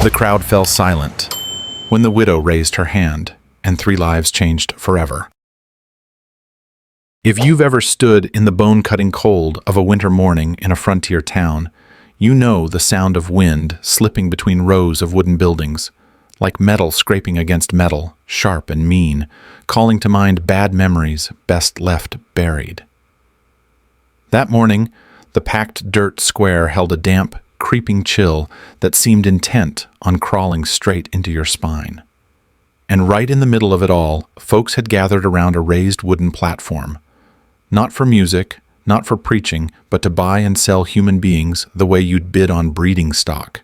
The crowd fell silent when the widow raised her hand, and 3 lives changed forever. If you've ever stood in the bone-cutting cold of a winter morning in a frontier town, you know the sound of wind slipping between rows of wooden buildings, like metal scraping against metal, sharp and mean, calling to mind bad memories best left buried. That morning, the packed dirt square held a damp, creeping chill that seemed intent on crawling straight into your spine. And right in the middle of it all, folks had gathered around a raised wooden platform. Not for music, not for preaching, but to buy and sell human beings the way you'd bid on breeding stock.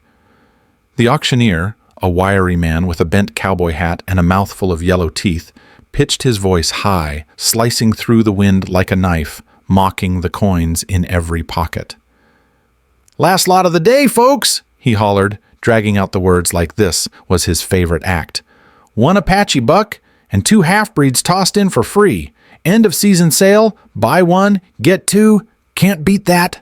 The auctioneer, a wiry man with a bent cowboy hat and a mouthful of yellow teeth, pitched his voice high, slicing through the wind like a knife, mocking the coins in every pocket. "Last lot of the day, folks," he hollered, dragging out the words like this was his favorite act. "1 Apache buck and 2 half-breeds tossed in for free. End of season sale, buy 1, get 2, can't beat that."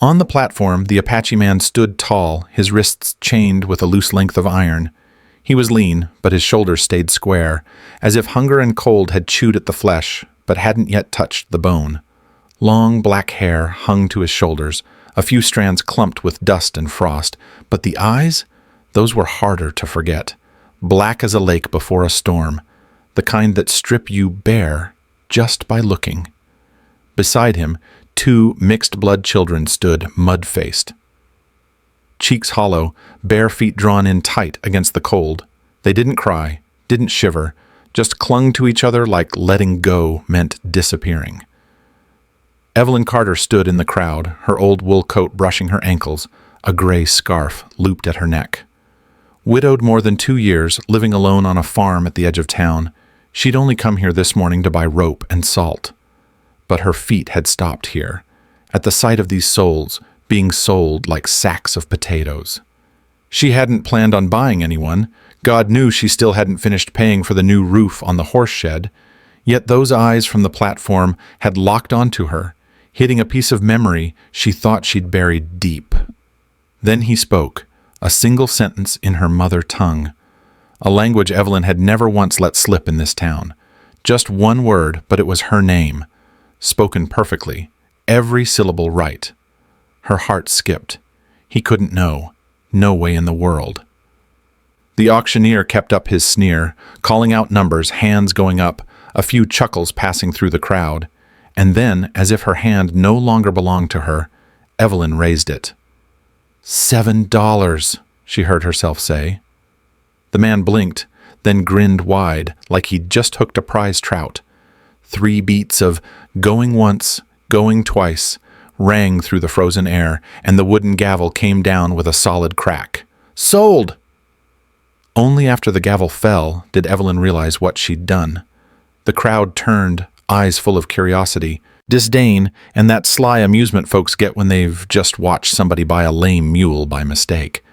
On the platform, the Apache man stood tall, his wrists chained with a loose length of iron. He was lean, but his shoulders stayed square, as if hunger and cold had chewed at the flesh, but hadn't yet touched the bone. Long black hair hung to his shoulders, a few strands clumped with dust and frost, but the eyes, those were harder to forget. Black as a lake before a storm, the kind that strip you bare just by looking. Beside him, 2 mixed-blood children stood mud-faced. Cheeks hollow, bare feet drawn in tight against the cold. They didn't cry, didn't shiver, just clung to each other like letting go meant disappearing. Evelyn Carter stood in the crowd, her old wool coat brushing her ankles, a gray scarf looped at her neck. Widowed more than 2 years, living alone on a farm at the edge of town, she'd only come here this morning to buy rope and salt. But her feet had stopped here, at the sight of these souls being sold like sacks of potatoes. She hadn't planned on buying anyone. God knew she still hadn't finished paying for the new roof on the horse shed. Yet those eyes from the platform had locked onto her, hitting a piece of memory she thought she'd buried deep. Then he spoke, a single sentence in her mother tongue, a language Evelyn had never once let slip in this town. Just one word, but it was her name, spoken perfectly, every syllable right. Her heart skipped. He couldn't know. No way in the world. The auctioneer kept up his sneer, calling out numbers, hands going up, a few chuckles passing through the crowd. And then, as if her hand no longer belonged to her, Evelyn raised it. $7, she heard herself say. The man blinked, then grinned wide, like he'd just hooked a prize trout. 3 beats of "going once, going twice" rang through the frozen air, and the wooden gavel came down with a solid crack. "Sold!" Only after the gavel fell did Evelyn realize what she'd done. The crowd turned, eyes full of curiosity, disdain, and that sly amusement folks get when they've just watched somebody buy a lame mule by mistake.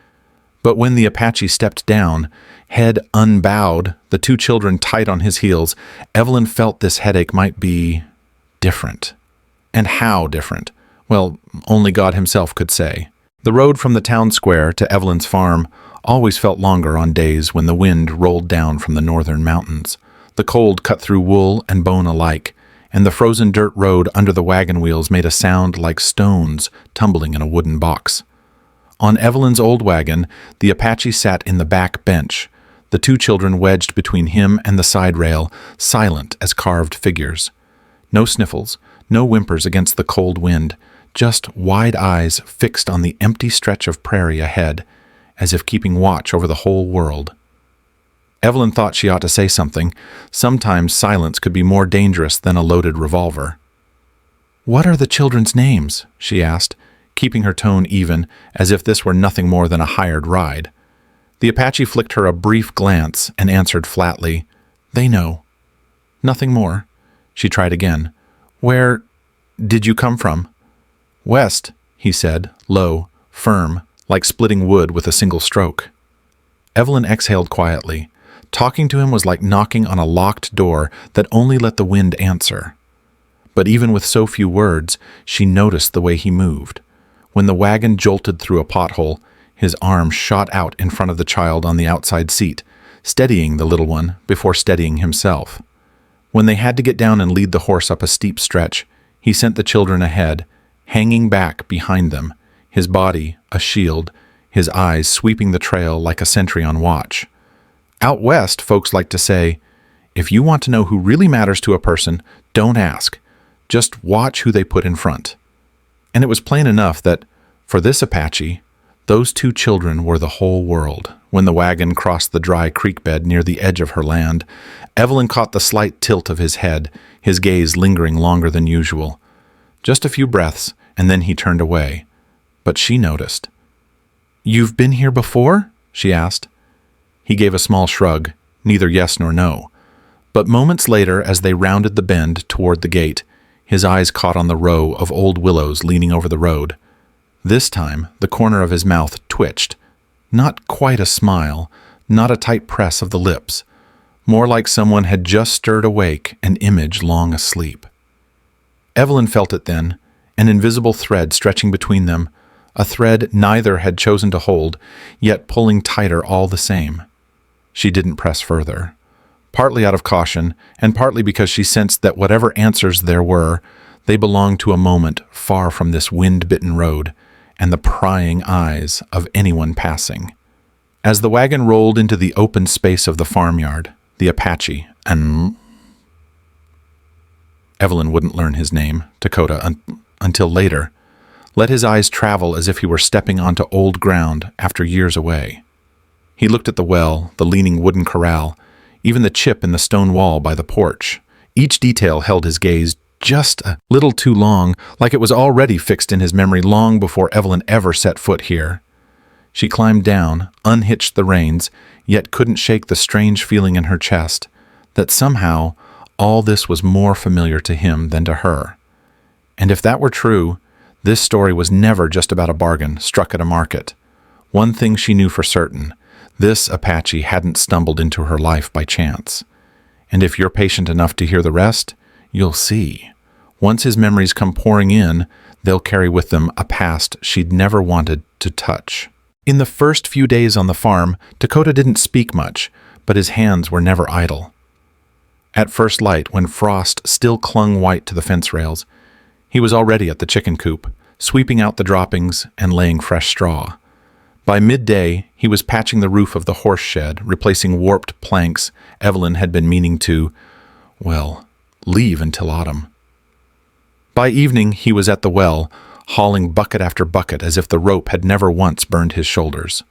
But when the Apache stepped down, head unbowed, the 2 children tight on his heels, Evelyn felt this headache might be different. And how different? Well, only God himself could say. The road from the town square to Evelyn's farm always felt longer on days when the wind rolled down from the northern mountains. The cold cut through wool and bone alike, and the frozen dirt road under the wagon wheels made a sound like stones tumbling in a wooden box. On Evelyn's old wagon, the Apache sat in the back bench, the 2 children wedged between him and the side rail, silent as carved figures. No sniffles, no whimpers against the cold wind, just wide eyes fixed on the empty stretch of prairie ahead, as if keeping watch over the whole world. Evelyn thought she ought to say something. Sometimes silence could be more dangerous than a loaded revolver. "What are the children's names?" she asked, keeping her tone even, as if this were nothing more than a hired ride. The Apache flicked her a brief glance and answered flatly, "They know." "Nothing more." She tried again. "Where did you come from?" "West," he said, low, firm, like splitting wood with a single stroke. Evelyn exhaled quietly. Talking to him was like knocking on a locked door that only let the wind answer. But even with so few words, she noticed the way he moved. When the wagon jolted through a pothole, His arm shot out in front of the child on the outside seat, steadying the little one before steadying himself. When they had to get down and lead the horse up a steep stretch, he sent the children ahead, hanging back behind them, his body a shield, his eyes sweeping the trail like a sentry on watch. Out west, folks like to say, if you want to know who really matters to a person, don't ask. Just watch who they put in front. And it was plain enough that, for this Apache, those two children were the whole world. When the wagon crossed the dry creek bed near the edge of her land, Evelyn caught the slight tilt of his head, his gaze lingering longer than usual. Just a few breaths, and then he turned away. But she noticed. "You've been here before?" she asked. He gave a small shrug, neither yes nor no. But moments later, as they rounded the bend toward the gate, his eyes caught on the row of old willows leaning over the road. This time, the corner of his mouth twitched. Not quite a smile, not a tight press of the lips. More like someone had just stirred awake an image long asleep. Evelyn felt it then, an invisible thread stretching between them, a thread neither had chosen to hold, yet pulling tighter all the same. She didn't press further, partly out of caution, and partly because she sensed that whatever answers there were, they belonged to a moment far from this wind-bitten road and the prying eyes of anyone passing. As the wagon rolled into the open space of the farmyard, the Apache, and Evelyn wouldn't learn his name, Dakota, until later, let his eyes travel as if he were stepping onto old ground after years away. He looked at the well, the leaning wooden corral, even the chip in the stone wall by the porch. Each detail held his gaze just a little too long, like it was already fixed in his memory long before Evelyn ever set foot here. She climbed down, unhitched the reins, yet couldn't shake the strange feeling in her chest that somehow all this was more familiar to him than to her. And if that were true, this story was never just about a bargain struck at a market. One thing she knew for certain, this Apache hadn't stumbled into her life by chance. And if you're patient enough to hear the rest, you'll see. Once his memories come pouring in, they'll carry with them a past she'd never wanted to touch. In the first few days on the farm, Dakota didn't speak much, but his hands were never idle. At first light, when frost still clung white to the fence rails, he was already at the chicken coop, sweeping out the droppings and laying fresh straw. By midday, he was patching the roof of the horse shed, replacing warped planks Evelyn had been meaning to, leave until autumn. By evening, he was at the well, hauling bucket after bucket as if the rope had never once burned his shoulders.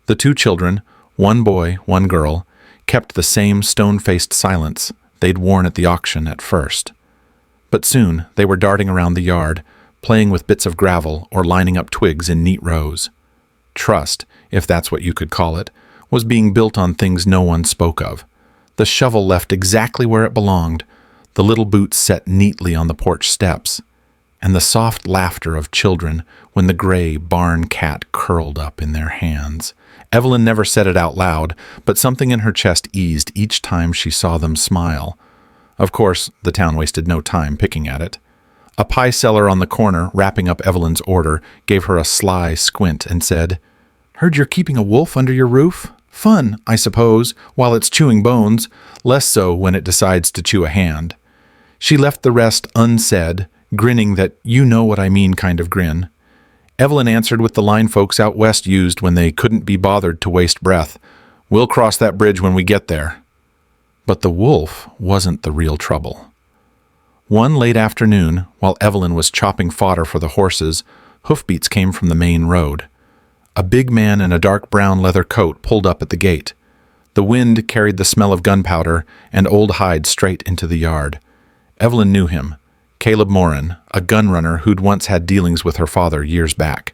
The two children, one boy, one girl, kept the same stone-faced silence they'd worn at the auction at first. But soon they were darting around the yard, playing with bits of gravel or lining up twigs in neat rows. Trust, if that's what you could call it, was being built on things no one spoke of. The shovel left exactly where it belonged, the little boots set neatly on the porch steps, and the soft laughter of children when the gray barn cat curled up in their hands. Evelyn never said it out loud, but something in her chest eased each time she saw them smile. Of course, the town wasted no time picking at it. A pie seller on the corner, wrapping up Evelyn's order, gave her a sly squint and said, "Heard you're keeping a wolf under your roof? Fun, I suppose, while it's chewing bones, less so when it decides to chew a hand." She left the rest unsaid, grinning that you-know-what-I-mean kind of grin. Evelyn answered with the line folks out west used when they couldn't be bothered to waste breath. "We'll cross that bridge when we get there." But the wolf wasn't the real trouble. One late afternoon, while Evelyn was chopping fodder for the horses, hoofbeats came from the main road. A big man in a dark brown leather coat pulled up at the gate. The wind carried the smell of gunpowder and old hide straight into the yard. Evelyn knew him, Caleb Morin, a gun runner who'd once had dealings with her father years back.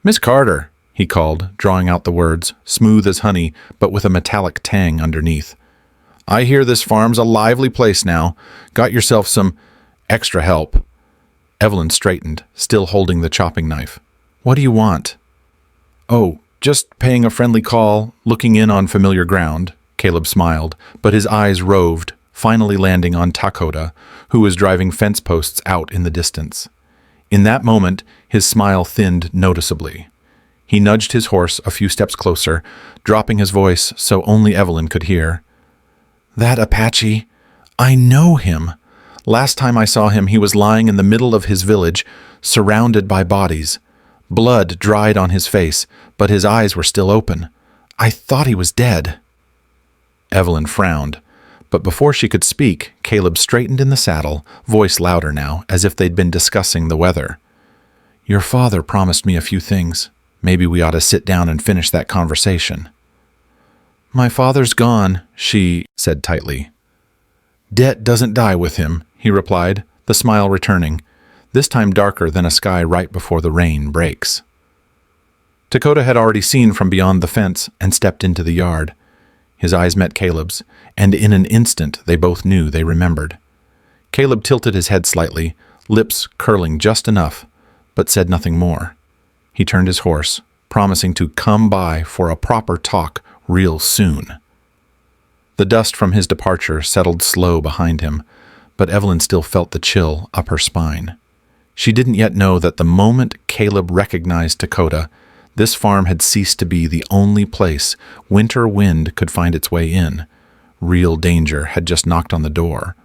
"Miss Carter," he called, drawing out the words, smooth as honey, but with a metallic tang underneath. "I hear this farm's a lively place now. Got yourself some extra help." Evelyn straightened, still holding the chopping knife. "What do you want?" "Oh, just paying a friendly call, looking in on familiar ground," Caleb smiled, but his eyes roved, finally landing on Dakota, who was driving fence posts out in the distance. In that moment, his smile thinned noticeably. He nudged his horse a few steps closer, dropping his voice so only Evelyn could hear. "That Apache, I know him. Last time I saw him, he was lying in the middle of his village, surrounded by bodies. Blood dried on his face, but his eyes were still open. I thought he was dead." Evelyn frowned, but before she could speak, Caleb straightened in the saddle, voice louder now, as if they'd been discussing the weather. "Your father promised me a few things. Maybe we ought to sit down and finish that conversation." "My father's gone," she said tightly. "Debt doesn't die with him," he replied, the smile returning, this time darker than a sky right before the rain breaks. Dakota had already seen from beyond the fence and stepped into the yard. His eyes met Caleb's, and in an instant they both knew they remembered. Caleb tilted his head slightly, lips curling just enough, but said nothing more. He turned his horse, promising to come by for a proper talk real soon. The dust from his departure settled slow behind him, but Evelyn still felt the chill up her spine. She didn't yet know that the moment Caleb recognized Dakota, this farm had ceased to be the only place winter wind could find its way in. Real danger had just knocked on the door,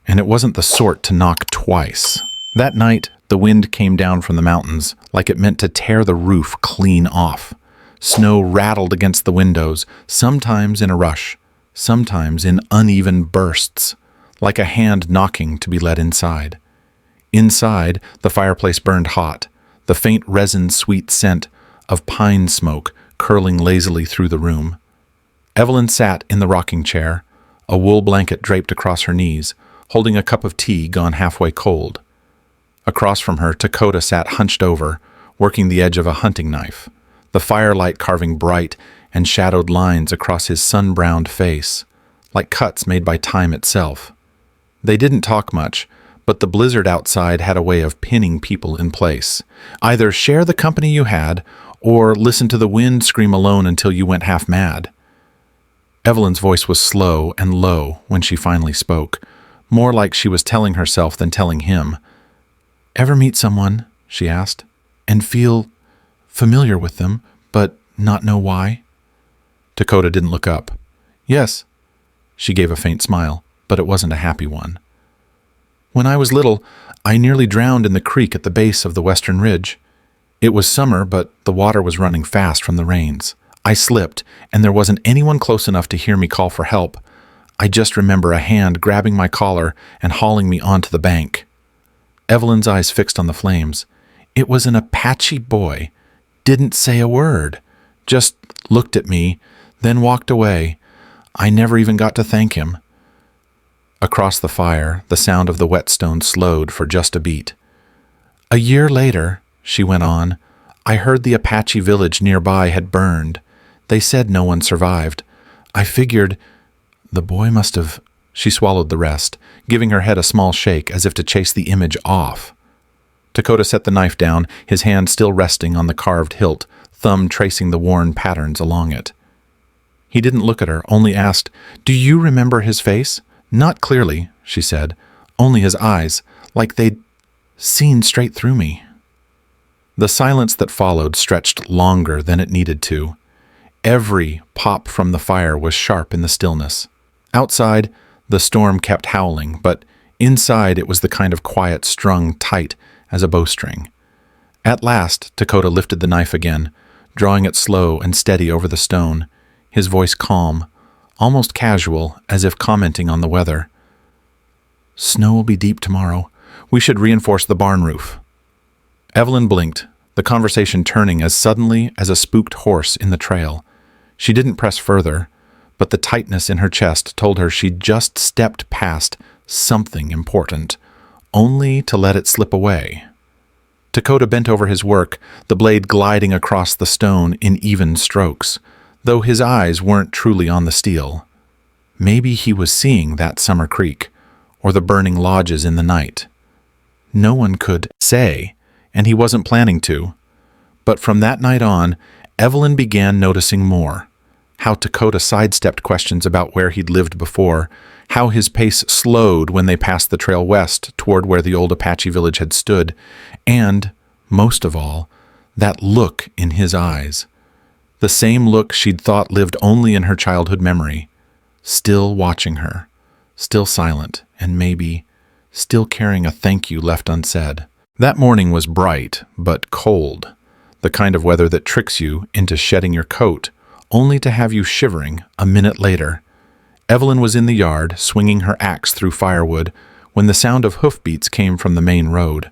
and it wasn't the sort to knock twice. That night, the wind came down from the mountains like it meant to tear the roof clean off. Snow rattled against the windows, sometimes in a rush, sometimes in uneven bursts, like a hand knocking to be let inside. Inside, the fireplace burned hot, the faint resin-sweet scent of pine smoke curling lazily through the room. Evelyn sat in the rocking chair, a wool blanket draped across her knees, holding a cup of tea gone halfway cold. Across from her, Dakota sat hunched over, working the edge of a hunting knife, the firelight carving bright and shadowed lines across his sun-browned face, like cuts made by time itself. They didn't talk much, but the blizzard outside had a way of pinning people in place. Either share the company you had, or listen to the wind scream alone until you went half mad. Evelyn's voice was slow and low when she finally spoke, more like she was telling herself than telling him. "Ever meet someone," she asked, "and feel familiar with them, but not know why?" Dakota didn't look up. "Yes." She gave a faint smile, but it wasn't a happy one. "When I was little, I nearly drowned in the creek at the base of the western ridge. It was summer, but the water was running fast from the rains. I slipped, and there wasn't anyone close enough to hear me call for help. I just remember a hand grabbing my collar and hauling me onto the bank." Evelyn's eyes fixed on the flames. "It was an Apache boy. Didn't say a word. Just looked at me, then walked away. I never even got to thank him." Across the fire, the sound of the whetstone slowed for just a beat. "A year later," she went on, "I heard the Apache village nearby had burned. They said no one survived. I figured the boy must have—" She swallowed the rest, giving her head a small shake as if to chase the image off. Dakota set the knife down, his hand still resting on the carved hilt, thumb tracing the worn patterns along it. He didn't look at her, only asked, "Do you remember his face?" "Not clearly," she said, "only his eyes, like they'd seen straight through me." The silence that followed stretched longer than it needed to. Every pop from the fire was sharp in the stillness. Outside, the storm kept howling, but inside it was the kind of quiet strung tight as a bowstring. At last, Dakota lifted the knife again, drawing it slow and steady over the stone, his voice calm, almost casual, as if commenting on the weather. "Snow will be deep tomorrow. We should reinforce the barn roof." Evelyn blinked, the conversation turning as suddenly as a spooked horse in the trail. She didn't press further, but the tightness in her chest told her she'd just stepped past something important, only to let it slip away. Dakota bent over his work, the blade gliding across the stone in even strokes, though his eyes weren't truly on the steel. Maybe he was seeing that summer creek, or the burning lodges in the night. No one could say, and he wasn't planning to. But from that night on, Evelyn began noticing more. How Dakota sidestepped questions about where he'd lived before, how his pace slowed when they passed the trail west toward where the old Apache village had stood, and, most of all, That look in his eyes. The same look she'd thought lived only in her childhood memory. Still watching her. Still silent, and maybe still carrying a thank you left unsaid. That morning was bright, but cold. The kind of weather that tricks you into shedding your coat, only to have you shivering a minute later. Evelyn was in the yard, swinging her axe through firewood, when the sound of hoofbeats came from the main road.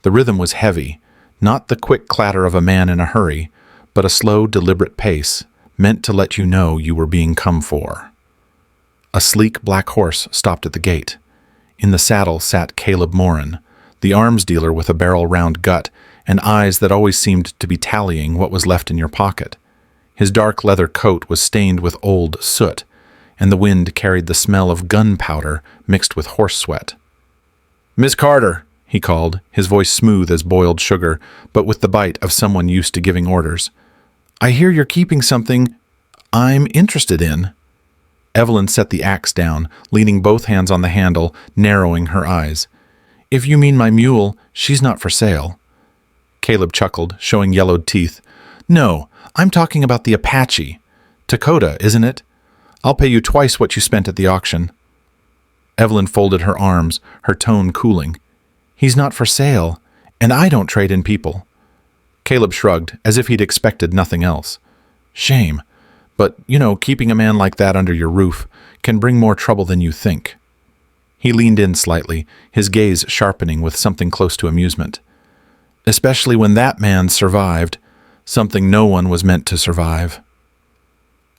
The rhythm was heavy, not the quick clatter of a man in a hurry, but a slow, deliberate pace, meant to let you know you were being come for. A sleek black horse stopped at the gate. In the saddle sat Caleb Moran, the arms dealer with a barrel-round gut and eyes that always seemed to be tallying what was left in your pocket. His dark leather coat was stained with old soot, and the wind carried the smell of gunpowder mixed with horse sweat. "Miss Carter," he called, his voice smooth as boiled sugar, but with the bite of someone used to giving orders. "I hear you're keeping something I'm interested in." Evelyn set the axe down, leaning both hands on the handle, narrowing her eyes. "If you mean my mule, she's not for sale." Caleb chuckled, showing yellowed teeth. "No, I'm talking about the Apache. Dakota, isn't it? I'll pay you twice what you spent at the auction." Evelyn folded her arms, her tone cooling. "He's not for sale, and I don't trade in people." Caleb shrugged, as if he'd expected nothing else. "Shame. But, keeping a man like that under your roof can bring more trouble than you think." He leaned in slightly, his gaze sharpening with something close to amusement. "Especially when that man survived, something no one was meant to survive."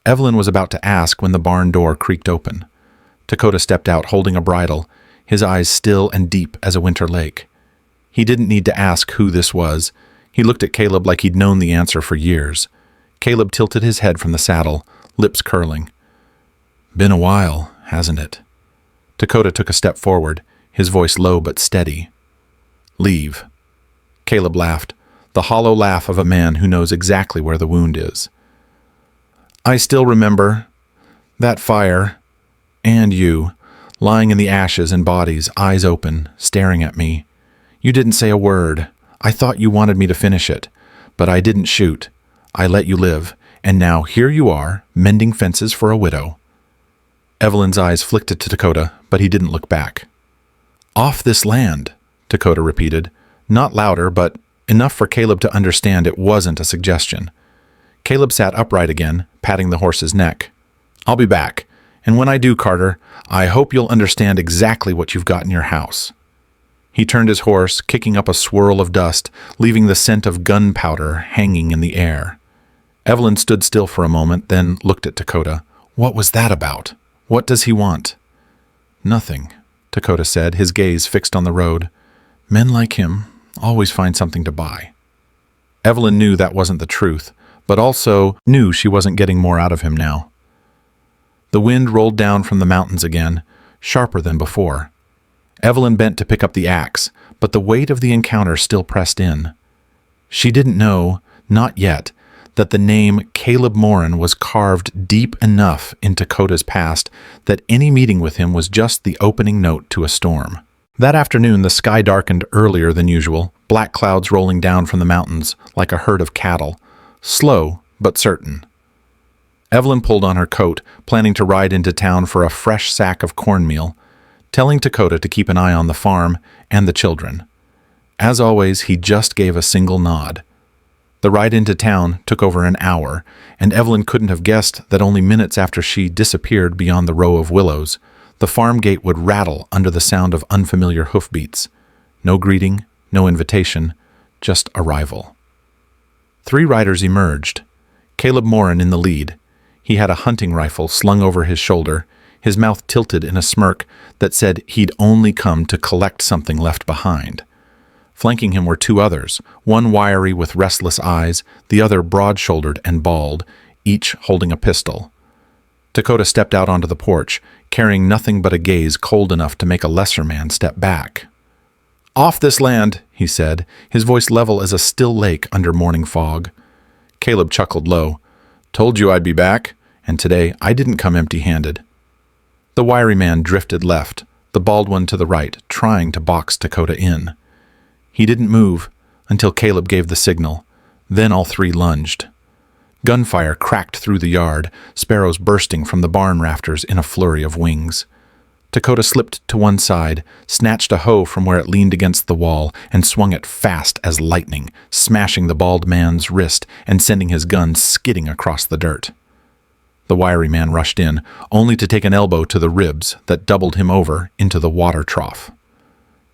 Evelyn was about to ask when the barn door creaked open. Dakota stepped out holding a bridle, his eyes still and deep as a winter lake. He didn't need to ask who this was. He looked at Caleb like he'd known the answer for years. Caleb tilted his head from the saddle, lips curling. "Been a while, hasn't it?" Dakota took a step forward, his voice low but steady. "Leave." Caleb laughed, the hollow laugh of a man who knows exactly where the wound is. "I still remember that fire, and you, lying in the ashes and bodies, eyes open, staring at me. You didn't say a word. I thought you wanted me to finish it, but I didn't shoot. I let you live, and now here you are, mending fences for a widow." Evelyn's eyes flicked to Dakota, but he didn't look back. "Off this land," Dakota repeated, not louder, but enough for Caleb to understand it wasn't a suggestion. Caleb sat upright again, patting the horse's neck. "I'll be back, and when I do, Carter, I hope you'll understand exactly what you've got in your house." He turned his horse, kicking up a swirl of dust, leaving the scent of gunpowder hanging in the air. Evelyn stood still for a moment, then looked at Dakota. What was that about? What does he want? "Nothing," Dakota said, his gaze fixed on the road. "Men like him always find something to buy." Evelyn knew that wasn't the truth, but also knew she wasn't getting more out of him now. The wind rolled down from the mountains again, sharper than before. Evelyn bent to pick up the axe, but the weight of the encounter still pressed in. She didn't know, not yet, that the name Caleb Moran was carved deep enough in Dakota's past that any meeting with him was just the opening note to a storm. That afternoon the sky darkened earlier than usual, black clouds rolling down from the mountains like a herd of cattle, slow but certain. Evelyn pulled on her coat, planning to ride into town for a fresh sack of cornmeal, telling Dakota to keep an eye on the farm and the children. As always, he just gave a single nod. The ride into town took over an hour, and Evelyn couldn't have guessed that only minutes after she disappeared beyond the row of willows, the farm gate would rattle under the sound of unfamiliar hoofbeats. No greeting, no invitation, just arrival. 3 riders emerged. Caleb Moran in the lead. He had a hunting rifle slung over his shoulder, his mouth tilted in a smirk that said he'd only come to collect something left behind. Flanking him were 2 others, one wiry with restless eyes, the other broad-shouldered and bald, each holding a pistol. Dakota stepped out onto the porch, carrying nothing but a gaze cold enough to make a lesser man step back. "Off this land," he said, his voice level as a still lake under morning fog. Caleb chuckled low. "Told you I'd be back, and today I didn't come empty-handed." The wiry man drifted left, the bald one to the right, trying to box Dakota in. He didn't move until Caleb gave the signal. Then all three lunged. Gunfire cracked through the yard, sparrows bursting from the barn rafters in a flurry of wings. Dakota slipped to one side, snatched a hoe from where it leaned against the wall, and swung it fast as lightning, smashing the bald man's wrist and sending his gun skidding across the dirt. The wiry man rushed in, only to take an elbow to the ribs that doubled him over into the water trough.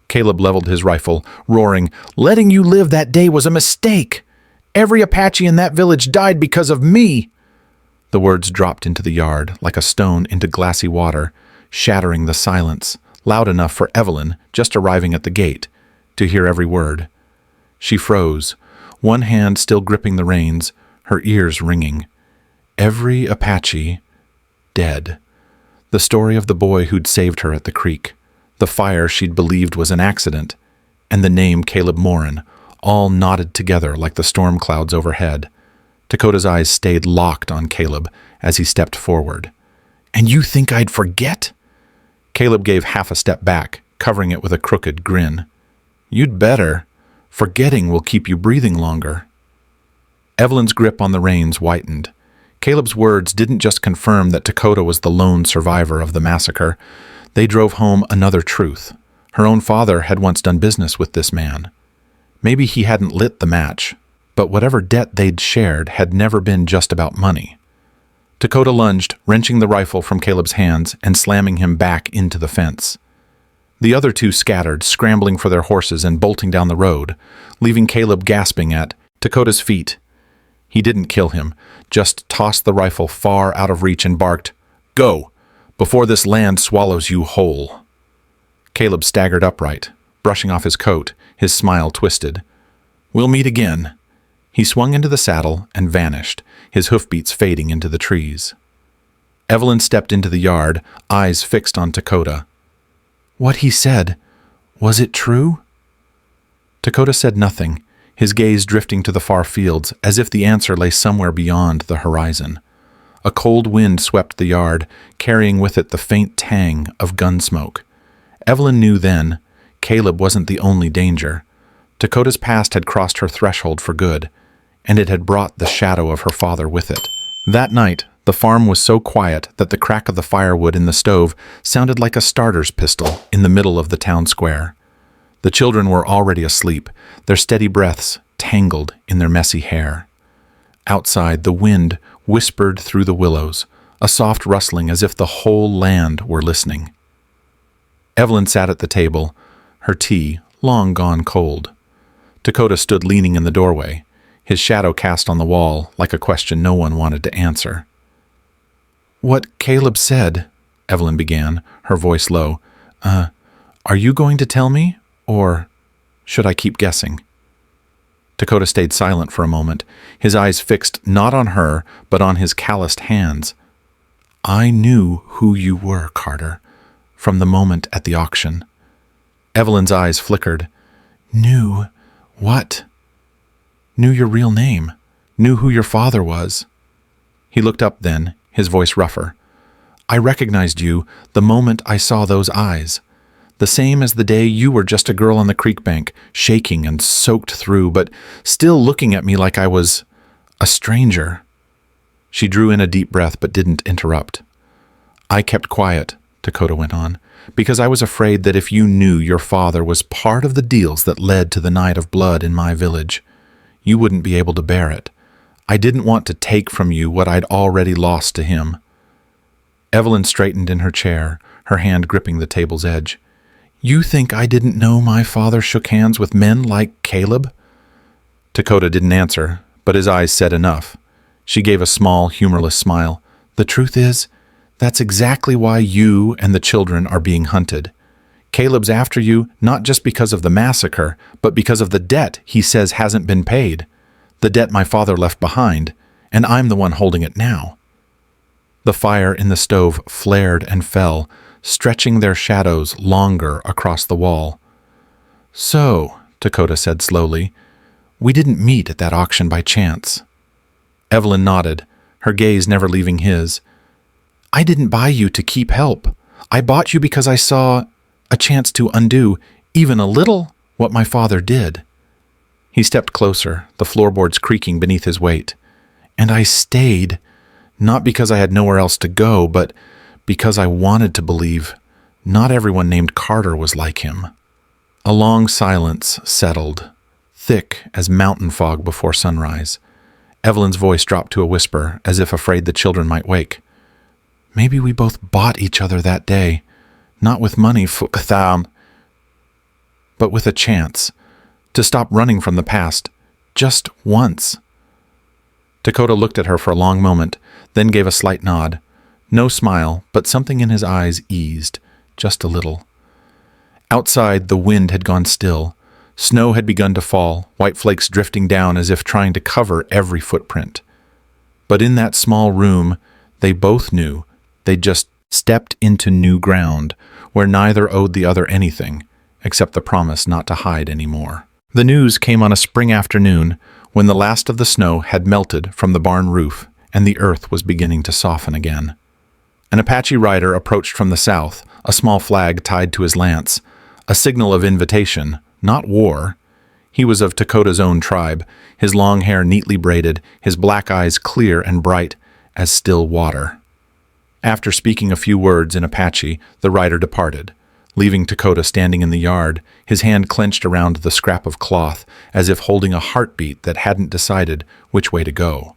Caleb leveled his rifle, roaring, "Letting you live that day was a mistake! Every Apache in that village died because of me!" The words dropped into the yard like a stone into glassy water, shattering the silence, loud enough for Evelyn, just arriving at the gate, to hear every word. She froze, one hand still gripping the reins, her ears ringing. Every Apache dead. The story of the boy who'd saved her at the creek, the fire she'd believed was an accident, and the name Caleb Morin, all knotted together like the storm clouds overhead. Dakota's eyes stayed locked on Caleb as he stepped forward. "And you think I'd forget?" Caleb gave half a step back, covering it with a crooked grin. "You'd better. Forgetting will keep you breathing longer." Evelyn's grip on the reins whitened. Caleb's words didn't just confirm that Dakota was the lone survivor of the massacre. They drove home another truth. Her own father had once done business with this man. Maybe he hadn't lit the match, but whatever debt they'd shared had never been just about money. Dakota lunged, wrenching the rifle from Caleb's hands and slamming him back into the fence. The other two scattered, scrambling for their horses and bolting down the road, leaving Caleb gasping at Dakota's feet. He didn't kill him, just tossed the rifle far out of reach and barked, "Go, before this land swallows you whole." Caleb staggered upright, brushing off his coat, his smile twisted. "We'll meet again." He swung into the saddle and vanished, his hoofbeats fading into the trees. Evelyn stepped into the yard, eyes fixed on Dakota. "What he said, was it true?" Dakota said nothing, his gaze drifting to the far fields, as if the answer lay somewhere beyond the horizon. A cold wind swept the yard, carrying with it the faint tang of gun smoke. Evelyn knew then, Caleb wasn't the only danger. Dakota's past had crossed her threshold for good, and it had brought the shadow of her father with it. That night, the farm was so quiet that the crack of the firewood in the stove sounded like a starter's pistol in the middle of the town square. The children were already asleep, their steady breaths tangled in their messy hair. Outside, the wind whispered through the willows, a soft rustling as if the whole land were listening. Evelyn sat at the table, her tea long gone cold. Dakota stood leaning in the doorway, his shadow cast on the wall like a question no one wanted to answer. "What Caleb said," Evelyn began, her voice low, "are you going to tell me, or should I keep guessing?" Dakota stayed silent for a moment, his eyes fixed not on her, but on his calloused hands. "I knew who you were, Carter, from the moment at the auction." Evelyn's eyes flickered. "Knew what?" "Knew your real name. Knew who your father was." He looked up then, his voice rougher. "I recognized you the moment I saw those eyes. The same as the day you were just a girl on the creek bank, shaking and soaked through, but still looking at me like I was a stranger." She drew in a deep breath but didn't interrupt. "I kept quiet," Dakota went on, "because I was afraid that if you knew your father was part of the deals that led to the night of blood in my village, you wouldn't be able to bear it. I didn't want to take from you what I'd already lost to him." Evelyn straightened in her chair, her hand gripping the table's edge. "You think I didn't know my father shook hands with men like Caleb?" Dakota didn't answer, but his eyes said enough. She gave a small, humorless smile. "The truth is, that's exactly why you and the children are being hunted. Caleb's after you not just because of the massacre, but because of the debt he says hasn't been paid. The debt my father left behind, and I'm the one holding it now." The fire in the stove flared and fell, stretching their shadows longer across the wall. "So," Dakota said slowly, "we didn't meet at that auction by chance." Evelyn nodded, her gaze never leaving his. "I didn't buy you to keep help. I bought you because I saw a chance to undo, even a little, what my father did." He stepped closer, the floorboards creaking beneath his weight. And I stayed, not because I had nowhere else to go, but because I wanted to believe not everyone named Carter was like him. A long silence settled, thick as mountain fog before sunrise. Evelyn's voice dropped to a whisper, as if afraid the children might wake. Maybe we both bought each other that day, not with money, but with a chance to stop running from the past, just once. Dakota looked at her for a long moment, then gave a slight nod. No smile, but something in his eyes eased, just a little. Outside, the wind had gone still. Snow had begun to fall, white flakes drifting down as if trying to cover every footprint. But in that small room, they both knew they'd just stepped into new ground, where neither owed the other anything, except the promise not to hide anymore. The news came on a spring afternoon, when the last of the snow had melted from the barn roof and the earth was beginning to soften again. An Apache rider approached from the south, a small flag tied to his lance, a signal of invitation, not war. He was of Dakota's own tribe, his long hair neatly braided, his black eyes clear and bright as still water. After speaking a few words in Apache, the rider departed, leaving Dakota standing in the yard, his hand clenched around the scrap of cloth, as if holding a heartbeat that hadn't decided which way to go.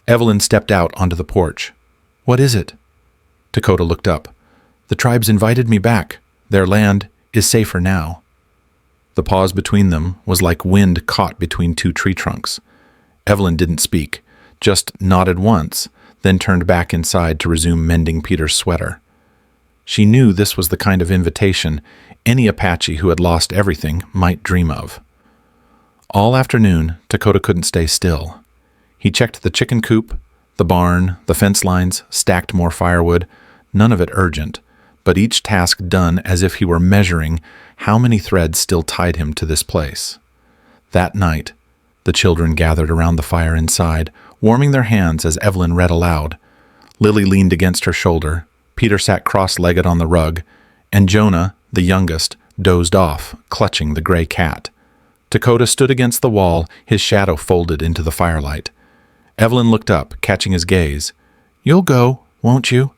Evelyn stepped out onto the porch. "What is it?" Dakota looked up. "The tribes invited me back. Their land is safer now." The pause between them was like wind caught between two tree trunks. Evelyn didn't speak, just nodded once, then turned back inside to resume mending Peter's sweater. She knew this was the kind of invitation any Apache who had lost everything might dream of. All afternoon, Dakota couldn't stay still. He checked the chicken coop, the barn, the fence lines, stacked more firewood, none of it urgent, but each task done as if he were measuring how many threads still tied him to this place. That night, the children gathered around the fire inside, warming their hands as Evelyn read aloud. Lily leaned against her shoulder, Peter sat cross-legged on the rug, and Jonah, the youngest, dozed off, clutching the gray cat. Dakota stood against the wall, his shadow folded into the firelight. Evelyn looked up, catching his gaze. "You'll go, won't you?"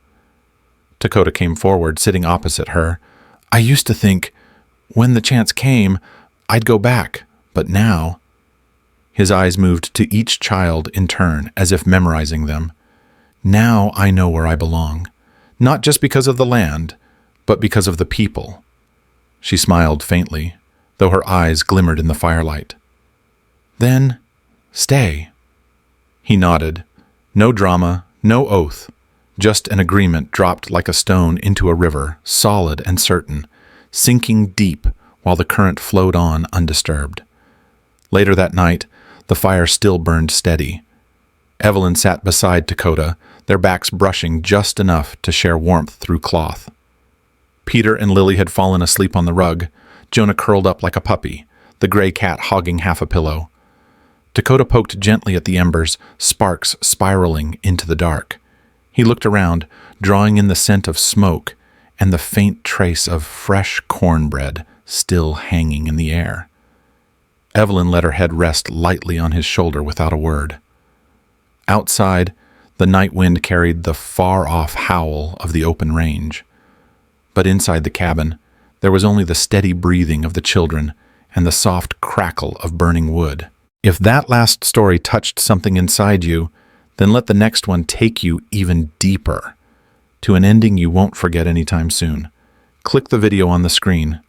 Dakota came forward, sitting opposite her. "I used to think, when the chance came, I'd go back, but now—" His eyes moved to each child in turn, as if memorizing them. "Now I know where I belong. Not just because of the land, but because of the people." She smiled faintly, though her eyes glimmered in the firelight. "Then, stay." He nodded. No drama, no oath, just an agreement dropped like a stone into a river, solid and certain, sinking deep while the current flowed on undisturbed. Later that night, the fire still burned steady. Evelyn sat beside Dakota, their backs brushing just enough to share warmth through cloth. Peter and Lily had fallen asleep on the rug, Jonah curled up like a puppy, the gray cat hogging half a pillow. Dakota poked gently at the embers, sparks spiraling into the dark. He looked around, drawing in the scent of smoke and the faint trace of fresh cornbread still hanging in the air. Evelyn let her head rest lightly on his shoulder without a word. Outside, the night wind carried the far-off howl of the open range. But inside the cabin, there was only the steady breathing of the children and the soft crackle of burning wood. If that last story touched something inside you, then let the next one take you even deeper, to an ending you won't forget anytime soon. Click the video on the screen